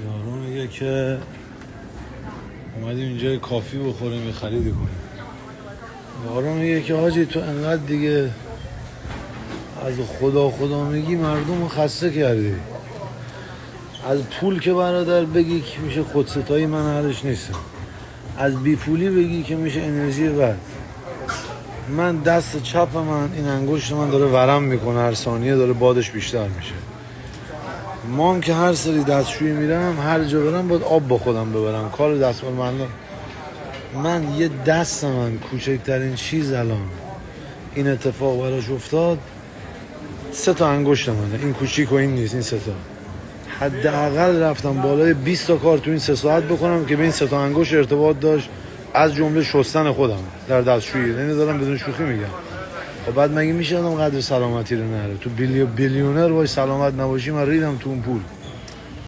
یارو میگه که اومدیم اینجا کافی بخوریم یه خریدی کنیم. یارو میگه که حاجی تو انقدر دیگه از خدا میگی مردم رو خسته کردی. از پول که برادر بگی که میشه خودستایی، من حالش نیستم. از بی پولی بگی که میشه انرژی بد. من دست چپ من این انگشت من داره ورم میکنه، هر ثانیه داره بادش بیشتر میشه. ما هم که هر سری دستشویی میرم هر جا برم باید آب با خودم ببرم. کار دستمال من یه دست من کوچکترین چیز الان این اتفاق براش افتاد 3 تا انگشت منه، این کوچیک و این نیست، این 3 تا. حداقل رفتم بالای 20 تا کار تو این 3 ساعت بکنم که به این 3 تا انگشت ارتباط داشت، از جمله شستن خودم در دستشویی. نمیذارم بدون شوخی میگم. خب بعد مگه میشه آدم قدر سلامتی رو نره؟ تو بیلیونر وای سلامت نباشی من ریدم تو اون پول.